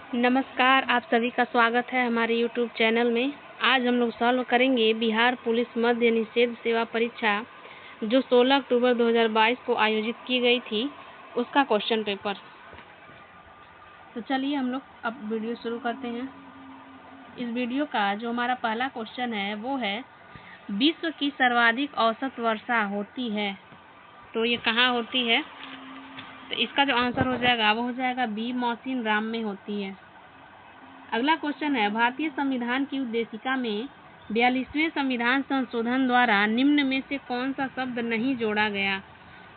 नमस्कार, आप सभी का स्वागत है हमारे यूट्यूब चैनल में। आज हम लोग सॉल्व करेंगे बिहार पुलिस मद्य निषेध सेवा परीक्षा जो 16 अक्टूबर 2022 को आयोजित की गई थी, उसका क्वेश्चन पेपर। तो चलिए हम लोग अब वीडियो शुरू करते हैं। इस वीडियो का जो हमारा पहला क्वेश्चन है वो है, विश्व की सर्वाधिक औसत वर्षा होती है तो ये कहाँ होती है? तो इसका जो आंसर हो जाएगा वो हो जाएगा बी, मौसिन राम में होती है। अगला क्वेश्चन है, भारतीय संविधान की उद्देशिका में 42वें संविधान संशोधन द्वारा निम्न में से कौन सा शब्द नहीं जोड़ा गया?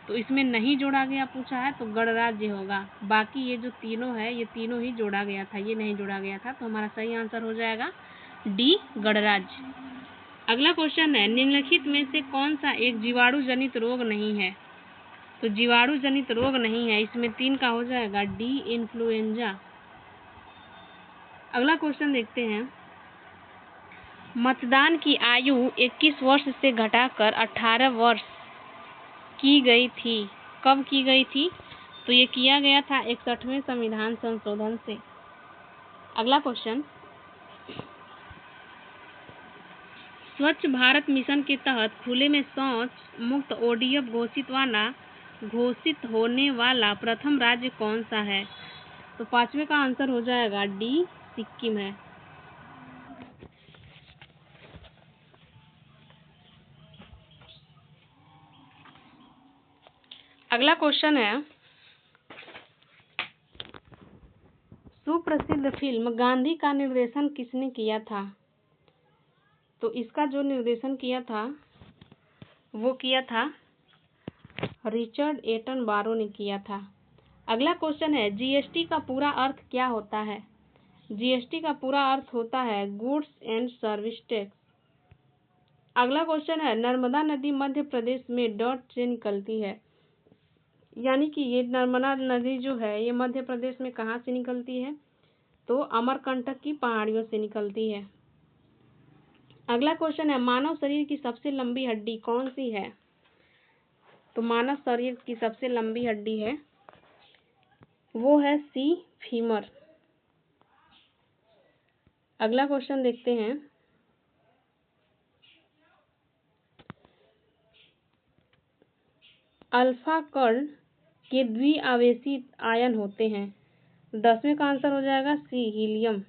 तो इसमें नहीं जोड़ा गया पूछा है तो गणराज्य होगा। बाकी ये जो तीनों है ये तीनों ही जोड़ा गया था, ये नहीं जोड़ा गया था, तो हमारा सही आंसर हो जाएगा डी, गणराज्य। अगला क्वेश्चन है, निम्नलिखित में से कौन सा एक जीवाणु जनित रोग नहीं है? तो जीवाणु जनित रोग नहीं है, इसमें 3 का हो जाएगा डी, इन्फ्लुएंजा। अगला क्वेश्चन देखते हैं, मतदान की आयु 21 वर्ष से घटाकर 18 वर्ष की गई थी। कब की गई थी? तो ये किया गया था 61वें संविधान संशोधन से। अगला क्वेश्चन, स्वच्छ भारत मिशन के तहत खुले में शौच मुक्त ओडीएफ घोषित होने वाला प्रथम राज्य कौन सा है? तो 5वें का आंसर हो जाएगा डी, सिक्किम है। अगला क्वेश्चन है, सुप्रसिद्ध फिल्म गांधी का निर्देशन किसने किया था? तो इसका जो निर्देशन किया था वो किया था रिचर्ड एटनबारो ने किया था। अगला क्वेश्चन है, जीएसटी का पूरा अर्थ क्या होता है? जीएसटी का पूरा अर्थ होता है गुड्स एंड सर्विस टैक्स। अगला क्वेश्चन है, नर्मदा नदी मध्य प्रदेश में डॉट से निकलती है, यानी कि ये नर्मदा नदी जो है ये मध्य प्रदेश में कहाँ से निकलती है? तो अमरकंटक की पहाड़ियों से निकलती है। अगला क्वेश्चन है, मानव शरीर की सबसे लंबी हड्डी कौन सी है? तो मानव शरीर की सबसे लंबी हड्डी है वो है सी, फीमर। अगला क्वेश्चन देखते हैं, अल्फा कण के द्विआवेशित आयन होते हैं। 10वें का आंसर हो जाएगा सी, हीलियम।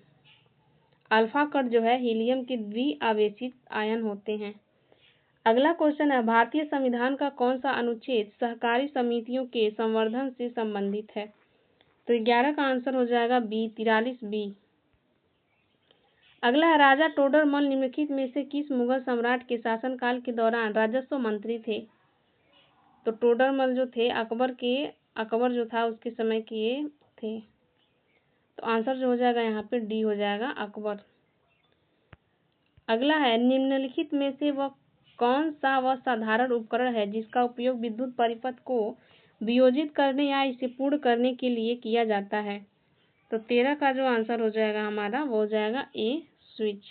अल्फा कण जो है हीलियम के द्विआवेशित आयन होते हैं। अगला क्वेश्चन है, भारतीय संविधान का कौन सा अनुच्छेद सहकारी समितियों के संवर्धन से संबंधित है? तो 11 का आंसर हो जाएगा बी, 43 बी। अगला है, राजा टोडरमल निम्नलिखित में से किस मुगल सम्राट के शासनकाल के दौरान राजस्व मंत्री थे? तो टोडरमल जो थे अकबर जो था उसके समय के थे, तो आंसर जो हो जाएगा यहाँ पे डी हो जाएगा, अकबर। अगला है, निम्नलिखित में से वह कौन सा वह साधारण उपकरण है जिसका उपयोग विद्युत परिपथ को वियोजित करने या इसे पूर्ण करने के लिए किया जाता है? तो 13 का जो आंसर हो जाएगा हमारा वो हो जाएगा ए, स्विच।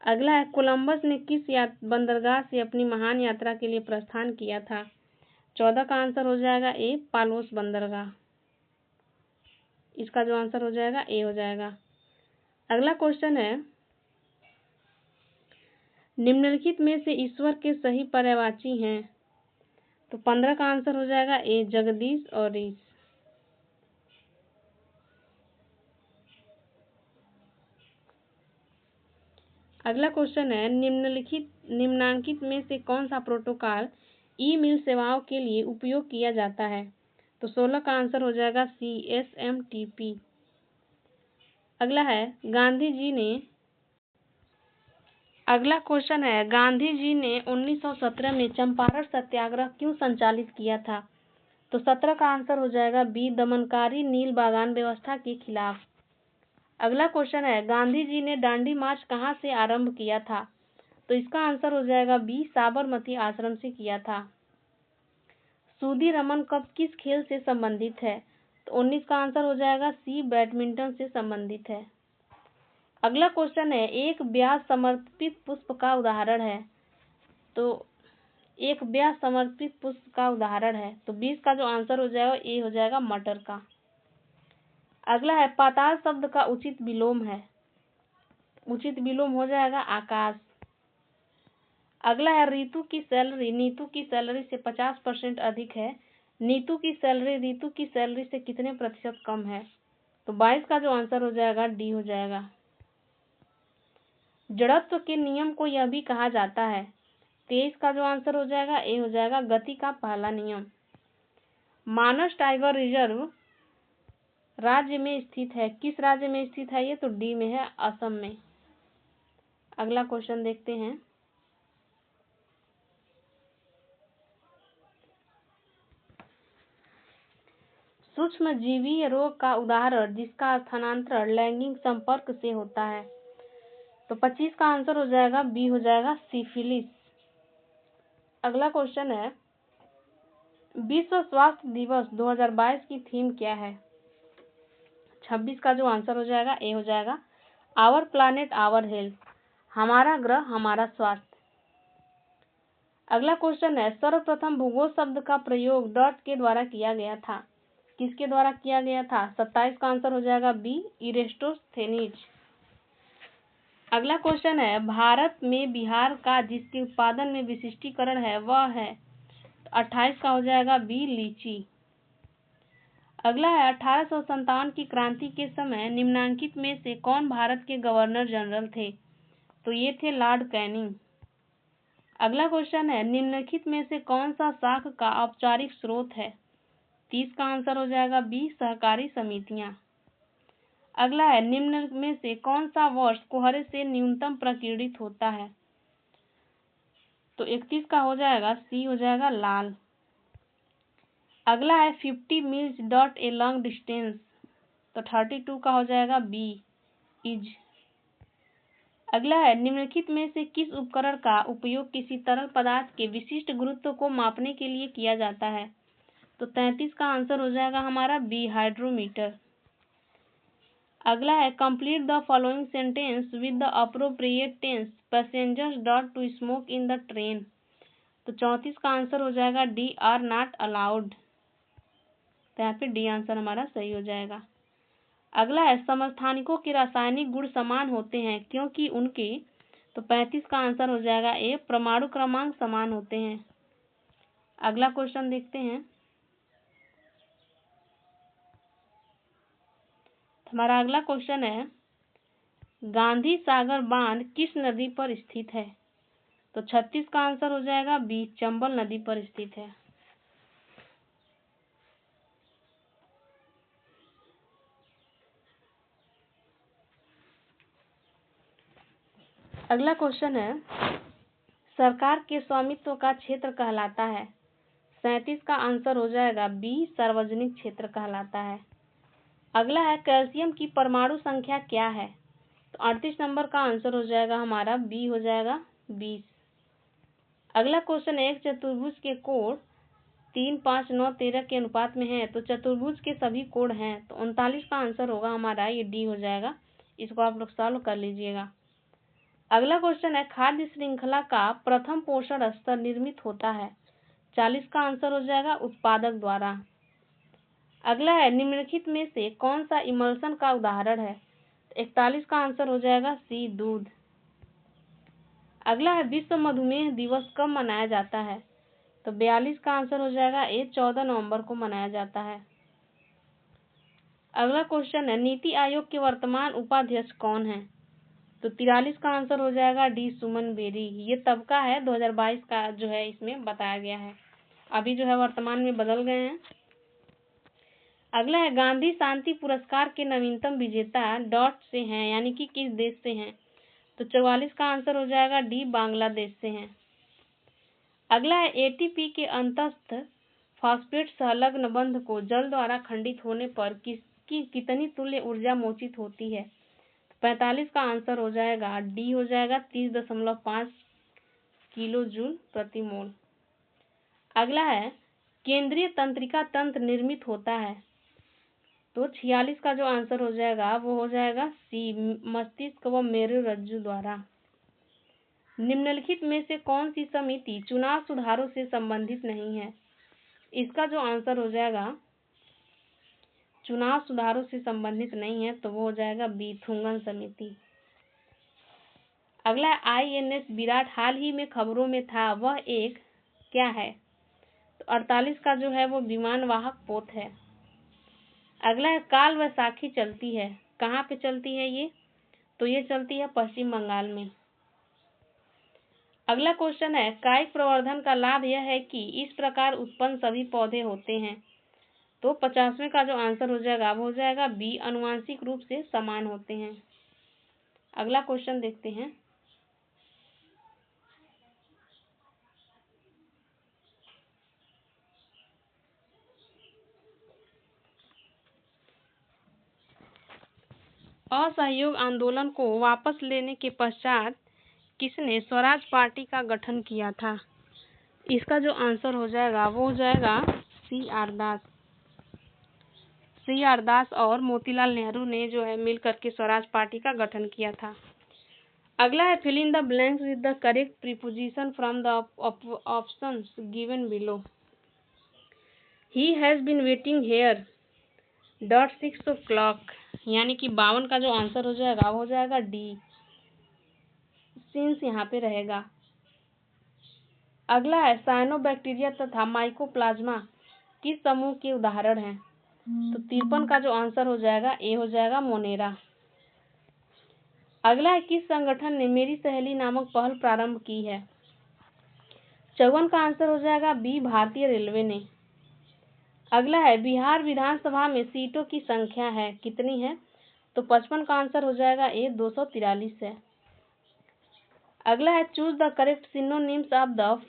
अगला है, कोलंबस ने किस बंदरगाह से अपनी महान यात्रा के लिए प्रस्थान किया था? 14 का आंसर हो जाएगा ए, पालोस बंदरगाह। इसका जो आंसर हो जाएगा ए हो जाएगा। अगला क्वेश्चन है, निम्नलिखित में से ईश्वर के सही पर्यायवाची हैं? तो 15 का आंसर हो जाएगा ए, जगदीश और ईश। अगला क्वेश्चन है, निम्नांकित में से कौन सा प्रोटोकॉल ईमेल सेवाओं के लिए उपयोग किया जाता है? तो 16 का आंसर हो जाएगा सी, SMTP। अगला क्वेश्चन है, गांधी जी ने 1917 में चंपारण सत्याग्रह क्यों संचालित किया था? तो 17 का आंसर हो जाएगा बी, दमनकारी नील बागान व्यवस्था के खिलाफ। अगला क्वेश्चन है, गांधी जी ने दांडी मार्च कहाँ से आरंभ किया था? तो इसका आंसर हो जाएगा बी, साबरमती आश्रम से किया था। सूदी रमन कप किस खेल से संबंधित है? तो 19 का आंसर हो जाएगा सी, बैडमिंटन से संबंधित है। अगला क्वेश्चन है, एक ब्याह समर्पित पुष्प का उदाहरण है? तो एक ब्याह समर्पित पुष्प का उदाहरण है तो 20 का जो आंसर हो जाएगा ए हो जाएगा, मटर का। अगला है पाताल शब्द का उचित विलोम है, उचित विलोम हो जाएगा आकाश। अगला है रीतू की सैलरी नीतू की सैलरी से 50% अधिक है, नीतू की सैलरी रीतू की सैलरी से कितने प्रतिशत कम है? तो 22 का जो आंसर हो जाएगा डी हो जाएगा। जड़त्व के नियम को यह भी कहा जाता है, 23 का जो आंसर हो जाएगा ए हो जाएगा, गति का पहला नियम। मानस टाइगर रिजर्व राज्य में स्थित है, किस राज्य में स्थित है ये? तो डी में है, असम में। अगला क्वेश्चन देखते हैं। सूक्ष्म जीवीय रोग का उदाहरण जिसका स्थानांतरण लैंगिक संपर्क से होता है। तो 25 का आंसर हो जाएगा बी हो जाएगा, सिफिलिस। अगला क्वेश्चन है विश्व स्वास्थ्य दिवस 2022 की थीम क्या है? 26 का जो आंसर हो जाएगा ए हो जाएगा, आवर प्लानेट आवर हेल्थ, हमारा ग्रह हमारा स्वास्थ्य। अगला क्वेश्चन है सर्वप्रथम भूगोल शब्द का प्रयोग डॉट के द्वारा किया गया था, किसके द्वारा किया गया था? 27 का आंसर हो जाएगा बी, इरेस्टोस्थेनीज। अगला क्वेश्चन है भारत में बिहार का जिसके उत्पादन में विशिष्टीकरण है वह है? 28 का हो जाएगा बी, लीची। अगला है 1857 की क्रांति के समय निम्नांकित में से कौन भारत के गवर्नर जनरल थे? तो ये थे लॉर्ड कैनिंग। अगला क्वेश्चन है निम्नलिखित में से कौन सा साख का औपचारिक स्रोत है? 30 का आंसर हो जाएगा बी, सहकारी समितियां। अगला है निम्न में से कौन सा वर्ष कोहरे से न्यूनतम प्रकीर्णित होता है? तो 31 का हो जाएगा सी हो जाएगा, लाल। अगला है 50 meals dot a long distance, तो 32 का हो जाएगा बी, इज। अगला है निम्नलिखित में से किस उपकरण का उपयोग किसी तरल पदार्थ के विशिष्ट गुरुत्व को मापने के लिए किया जाता है? तो 33 का आंसर हो जाएगा हमारा बी, हाइड्रोमीटर। अगला है complete the following sentence with the appropriate tense, passengers dot to smoke in the train. तो 34 का आंसर हो जाएगा डी, आर नॉट अलाउड। तो यहाँ पे डी आंसर हमारा सही हो जाएगा। अगला है समस्थानिकों के रासायनिक गुण समान होते हैं क्योंकि उनके, तो 35 का आंसर हो जाएगा ए, परमाणु क्रमांक समान होते हैं। अगला क्वेश्चन देखते हैं। हमारा अगला क्वेश्चन है गांधी सागर बांध किस नदी पर स्थित है? तो 36 का आंसर हो जाएगा बी, चंबल नदी पर स्थित है। अगला क्वेश्चन है सरकार के स्वामित्व का क्षेत्र कहलाता है? 37 का आंसर हो जाएगा बी, सार्वजनिक क्षेत्र कहलाता है। अगला है कैल्शियम की परमाणु संख्या क्या है? तो 38 नंबर का आंसर हो जाएगा हमारा बी हो जाएगा, 20। अगला क्वेश्चन है एक चतुर्भुज के कोण 3, 5, 9, 13 के अनुपात में है, तो चतुर्भुज के सभी कोण हैं, तो 39 का आंसर होगा हमारा ये डी हो जाएगा। इसको आप लोग सॉल्व कर लीजिएगा। अगला क्वेश्चन है खाद्य श्रृंखला का प्रथम पोषण स्तर निर्मित होता है? 40 का आंसर हो जाएगा उत्पादक द्वारा। अगला है निम्नलिखित में से कौन सा इमल्शन का उदाहरण है? 41 का आंसर हो जाएगा सी, दूध। अगला है विश्व मधुमेह दिवस कब मनाया जाता है? तो 42 का आंसर हो जाएगा ए, 14 नवंबर को मनाया जाता है। अगला क्वेश्चन है नीति आयोग के वर्तमान उपाध्यक्ष कौन है? तो 43 का आंसर हो जाएगा डी, सुमन बेरी। ये तब का है 2022 का जो है इसमें बताया गया है, अभी जो है वर्तमान में बदल गए हैं। अगला है गांधी शांति पुरस्कार के नवीनतम विजेता डॉट से हैं, यानी कि किस देश से हैं? तो 44 का आंसर हो जाएगा डी, बांग्लादेश से हैं। अगला है एटीपी के अंतस्थ फॉस्फेट संलग्न बंध को जल द्वारा खंडित होने पर किसकी कितनी तुल्य ऊर्जा मोचित होती है? 45 का आंसर हो जाएगा डी हो जाएगा, 30.5 किलो जूल प्रति मोल। अगला है केंद्रीय तंत्रिका तंत्र निर्मित होता है? तो 46 का जो आंसर हो जाएगा वो हो जाएगा सी, मस्तिष्क व मेरुरज्जु द्वारा। निम्नलिखित में से कौन सी समिति चुनाव सुधारों से संबंधित नहीं है? इसका जो आंसर हो जाएगा चुनाव सुधारों से संबंधित नहीं है, तो वो हो जाएगा बी, थुंगन समिति। अगला INS विराट हाल ही में खबरों में था, वह एक क्या है? तो 48 का जो है वो विमान वाहक पोत है। अगला है काल वैसाखी चलती है, कहाँ पे चलती है ये? तो ये चलती है पश्चिम बंगाल में। अगला क्वेश्चन है कायिक प्रवर्धन का लाभ यह है कि इस प्रकार उत्पन्न सभी पौधे होते हैं। तो 50वें का जो आंसर हो जाएगा वो हो जाएगा बी, अनुवांशिक रूप से समान होते हैं। अगला क्वेश्चन देखते हैं। असहयोग आंदोलन को वापस लेने के पश्चात किसने स्वराज पार्टी का गठन किया था? इसका जो आंसर हो जाएगा वो हो जाएगा CR दास। CR दास और मोतीलाल नेहरू ने जो है मिलकर के स्वराज पार्टी का गठन किया था। अगला है fill in the blanks with the correct preposition from the options given below. He has been waiting here .6 o'clock, यानी कि 52 का जो आंसर हो जाएगा वो हो जाएगा डी, सिंस यहाँ पे रहेगा। अगला है साइनोबैक्टीरिया तथा माइकोप्लाज्मा किस समूह के उदाहरण हैं? तो 53 का जो आंसर हो जाएगा ए हो जाएगा मोनेरा। अगला है किस संगठन ने मेरी सहेली नामक पहल प्रारंभ की है? 54 का आंसर हो जाएगा बी, भारतीय रेलवे ने। अगला है बिहार विधानसभा में सीटों की संख्या है, कितनी है? तो 55 का आंसर हो जाएगा ए, 243 है। अगला है choose the correct synonyms of the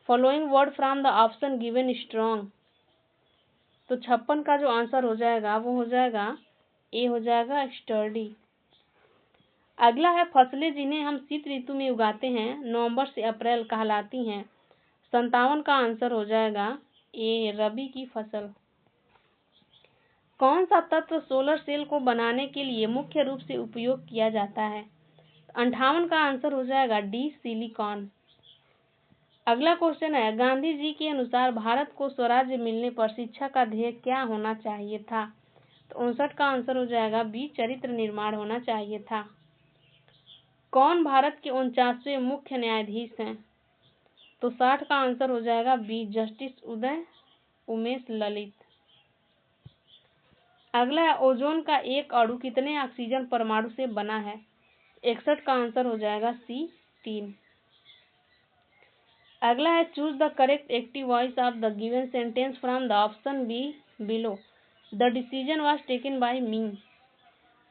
following word from the option given strong. तो 56 का जो आंसर हो जाएगा वो हो जाएगा ए, हो जाएगा स्टर्डी। अगला है फसलें जिन्हें हम शीत ऋतु में उगाते हैं, नवंबर से अप्रैल, कहलाती हैं। 57 का आंसर हो जाएगा ए, रबी की फसल। कौन सा तत्व सोलर सेल को बनाने के लिए मुख्य रूप से उपयोग किया जाता है? 58 का आंसर हो जाएगा डी, सिलिकॉन। अगला क्वेश्चन है गांधी जी के अनुसार भारत को स्वराज्य मिलने पर शिक्षा का ध्येय क्या होना चाहिए था? तो 59 का आंसर हो जाएगा बी, चरित्र निर्माण होना चाहिए था। कौन भारत के 49वें मुख्य न्यायाधीश हैं? तो 60 का आंसर हो जाएगा बी, जस्टिस उदय उमेश ललित। अगला है ओजोन का एक अणु कितने ऑक्सीजन परमाणु से बना है? 61 का आंसर हो जाएगा सी, 3। अगला है choose the correct active voice of the given sentence from the option B below. The decision was taken by me.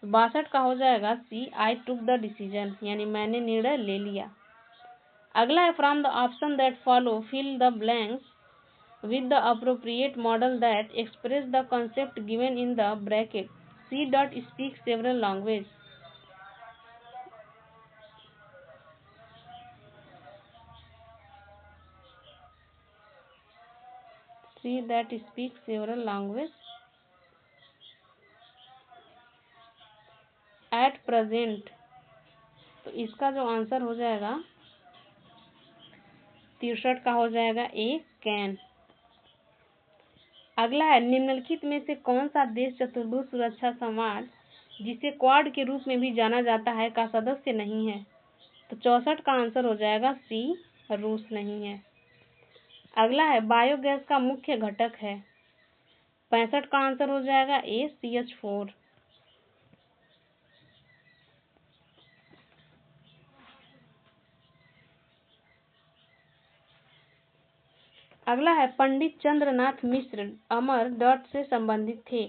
62 का हो जाएगा सी, आई टुक द डिसीजन, यानी मैंने निर्णय ले लिया। अगला है from the option that follow fill the blanks with the appropriate model that express the concept given in the bracket. C. speaks several languages. C. that speaks several languages at present. तो इसका जो answer हो जाएगा 63 का हो जाएगा ए, can. अगला है निम्नलिखित में से कौन सा देश चतुर्भुज सुरक्षा संवाद, जिसे क्वाड के रूप में भी जाना जाता है, का सदस्य नहीं है? तो 64 का आंसर हो जाएगा सी, रूस नहीं है। अगला है बायोगैस का मुख्य घटक है। 65 का आंसर हो जाएगा ए, CH4। अगला है पंडित चंद्रनाथ मिश्र अमर डॉट से संबंधित थे।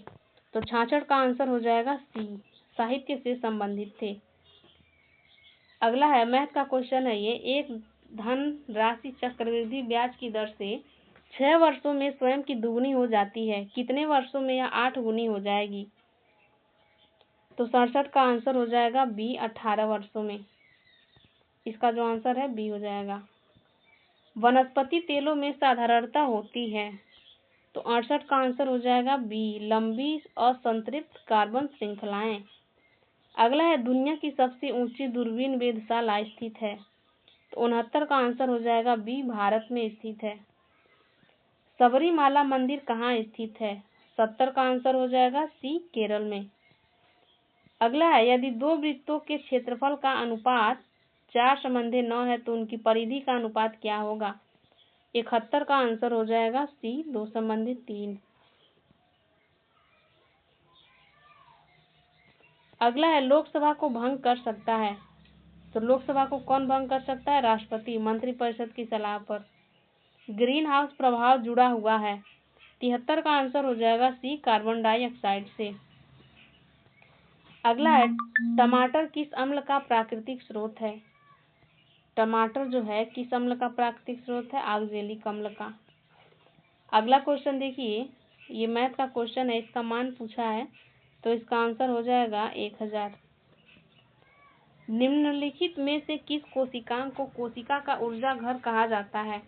तो 66 का आंसर हो जाएगा सी, साहित्य से संबंधित थे। अगला है मैथ का क्वेश्चन है ये, एक धन राशि चक्रवृद्धि ब्याज की दर से 6 वर्षों में स्वयं की दुगुनी हो जाती है, कितने वर्षों में यह 8 गुनी हो जाएगी? तो 67 का आंसर हो जाएगा बी, 18 वर्षों में। इसका जो आंसर है बी हो जाएगा। वनस्पति तेलों में साधारणता होती है। तो 68 का आंसर हो जाएगा बी, लंबी असंतृप्त कार्बन श्रृंखलाएं। अगला है दुनिया की सबसे ऊंची दूरबीन वेधशाला स्थित है। तो 69 का आंसर हो जाएगा बी, भारत में स्थित है। सबरीमाला मंदिर कहाँ स्थित है? 70 का आंसर हो जाएगा सी, केरल में। अगला है, यदि दो वृत्तों के क्षेत्रफल का अनुपात 4/9 है तो उनकी परिधि का अनुपात क्या होगा? 71 का आंसर हो जाएगा सी, 2/3। अगला है, लोकसभा को भंग कर सकता है, तो लोकसभा को कौन भंग कर सकता है? राष्ट्रपति, मंत्रिपरिषद की सलाह पर। ग्रीन हाउस प्रभाव जुड़ा हुआ है, 73 का आंसर हो जाएगा सी, कार्बन डाइऑक्साइड से। अगला है, टमाटर किस अम्ल का प्राकृतिक स्रोत है? टमाटर जो है किस अम्ल का प्राकृतिक स्रोत है? ऑक्जेलिक अम्ल का। अगला क्वेश्चन देखिए, ये मैथ का क्वेश्चन है, इसका मान पूछा है, तो इसका आंसर हो जाएगा 1000। निम्नलिखित में से किस कोशिकांग को कोशिका का ऊर्जा घर कहा जाता है?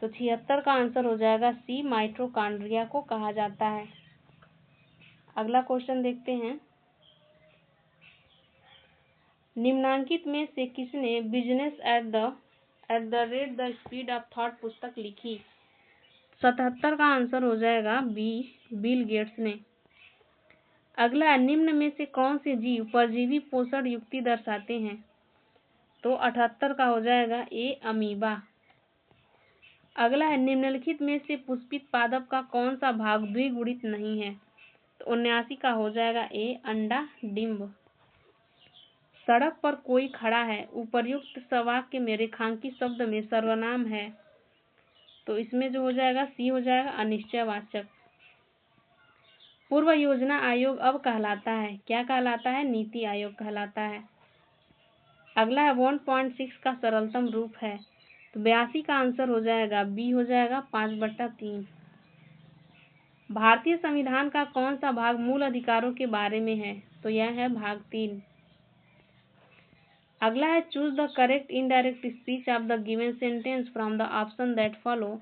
तो 76 का आंसर हो जाएगा सी, माइटोकॉन्ड्रिया को कहा जाता है। अगला क्वेश्चन देखते हैं, निम्नांकित में से किसने business at the rate the speed of thought पुस्तक लिखी? 77 का आंसर हो जाएगा बी, बिल गेट्स ने। अगला, निम्न में से कौन से जीव परजीवी पोषण युक्ति दर्शाते हैं? तो 78 का हो जाएगा ए, अमीबा। अगला है, निम्नलिखित में से पुष्पित पादप का कौन सा भाग द्विगुणित नहीं है? तो 79 का हो जाएगा ए, अंडा, डिंब। सड़क पर कोई खड़ा है, उपर्युक्त वाक्य में रेखांकित शब्द में सर्वनाम है, तो इसमें जो हो जाएगा सी हो जाएगा, अनिश्चयवाचक। पूर्व योजना आयोग अब कहलाता है, क्या कहलाता है? नीति आयोग कहलाता है। अगला है, 1.6 का सरलतम रूप है, तो 82 का आंसर हो जाएगा बी, हो जाएगा 5/3। भारतीय संविधान का कौन सा भाग मूल अधिकारों के बारे में है? तो यह है भाग 3। अगला है, choose the correct indirect speech of the given sentence from the option that follow.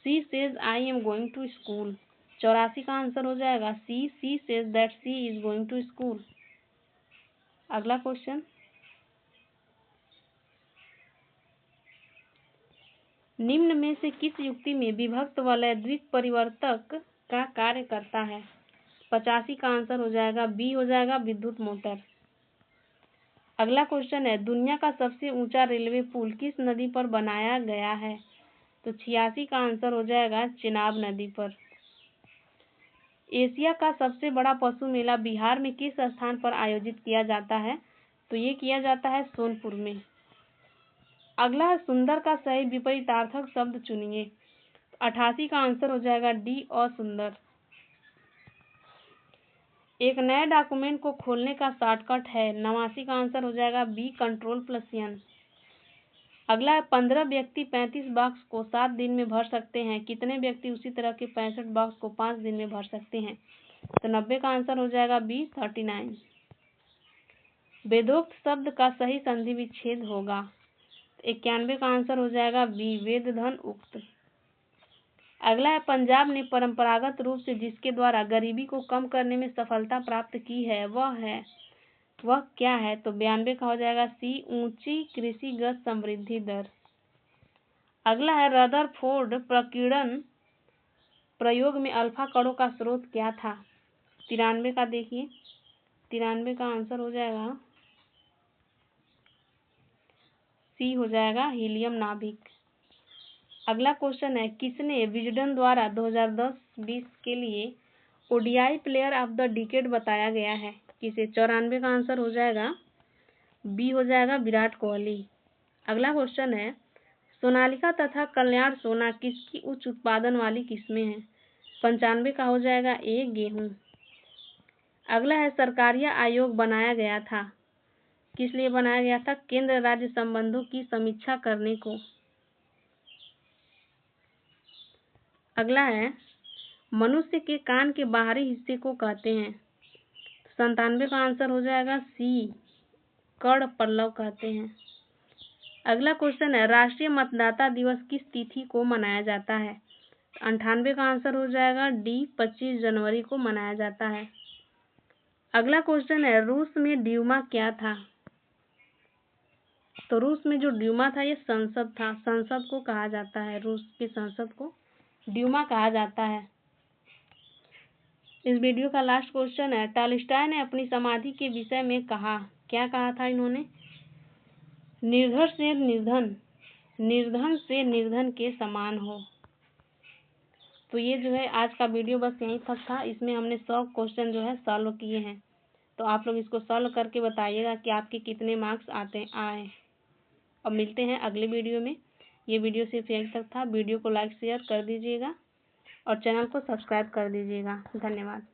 She says I am going to school, 84 का आंसर हो जाएगा C, she says that she is going to school. अगला question, निम्न में से किस युक्ति में विभक्त वलय द्विक परिवर्तक का कार्य करता है? 85 का आंसर हो जाएगा बी, हो जाएगा विद्युत मोटर। अगला क्वेश्चन है, दुनिया का सबसे ऊंचा रेलवे पुल किस नदी पर बनाया गया है? तो 86 का आंसर हो जाएगा चेनाब नदी पर। एशिया का सबसे बड़ा पशु मेला बिहार में किस स्थान पर आयोजित किया जाता है? तो ये किया जाता है सोनपुर में। अगला है, सुंदर का सही विपरीतार्थक शब्द चुनिए, 88 का आंसर हो जाएगा डी, असुंदर। एक नए डॉक्यूमेंट को खोलने का शॉर्टकट है, 89 का आंसर हो जाएगा बी, Ctrl+N। अगला है, 15 व्यक्ति 35 बॉक्स को 7 दिन में भर सकते हैं, कितने व्यक्ति उसी तरह के 65 बॉक्स को 5 दिन में भर सकते हैं? तो 90 का आंसर हो जाएगा बी, 39। वेदोक्त शब्द का सही संधि विच्छेद होगा, 91 का आंसर हो जाएगा बी, वेद धन उक्त। अगला है, पंजाब ने परंपरागत रूप से जिसके द्वारा गरीबी को कम करने में सफलता प्राप्त की है वह क्या है? तो 92 का हो जाएगा सी, ऊंची कृषिगत समृद्धि दर। अगला है, रदरफोर्ड प्रकीर्णन प्रयोग में अल्फा कणों का स्रोत क्या था? 93 का देखिए, 93 का आंसर हो जाएगा सी, हो जाएगा हीलियम नाभिक। अगला क्वेश्चन है, किसने विजडन द्वारा 2010-20 के लिए ODI player of the decade बताया गया है? किसे? 94 का आंसर हो जाएगा बी, हो जाएगा विराट कोहली। अगला क्वेश्चन है, सोनालिका तथा कल्याण सोना किसकी उच्च उत्पादन वाली किस्में हैं? 95 का हो जाएगा ए, गेहूं। अगला है, सरकारिया आयोग बनाया गया था, किस लिए बनाया गया था? केंद्र राज्य संबंधों की समीक्षा करने को। अगला है, मनुष्य के कान के बाहरी हिस्से को कहते हैं? 97 का आंसर हो जाएगा सी, कर्ण पल्लव कहते हैं। अगला क्वेश्चन है, राष्ट्रीय मतदाता दिवस किस तिथि को मनाया जाता है? 98 का आंसर हो जाएगा डी, 25 जनवरी को मनाया जाता है। अगला क्वेश्चन है, रूस में ड्यूमा क्या था? तो रूस में जो ड्यूमा था ये संसद था, संसद को कहा जाता है, रूस की संसद को ड्यूमा कहा जाता है। इस वीडियो का लास्ट क्वेश्चन है, टॉलस्टॉय ने अपनी समाधि के विषय में कहा, क्या कहा था इन्होंने? निर्धन से निर्धन, निर्धन से निर्धन के समान हो। तो ये जो है आज का वीडियो बस यहीं तक था। इसमें हमने 100 क्वेश्चन जो है सॉल्व किए हैं। तो आप लोग इसको सॉल्व करके बताइएगा कि आपके कितने मार्क्स आए। अब मिलते हैं अगले वीडियो में। ये वीडियो सिर्फ यहीं तक था। वीडियो को लाइक शेयर कर दीजिएगा और चैनल को सब्सक्राइब कर दीजिएगा। धन्यवाद।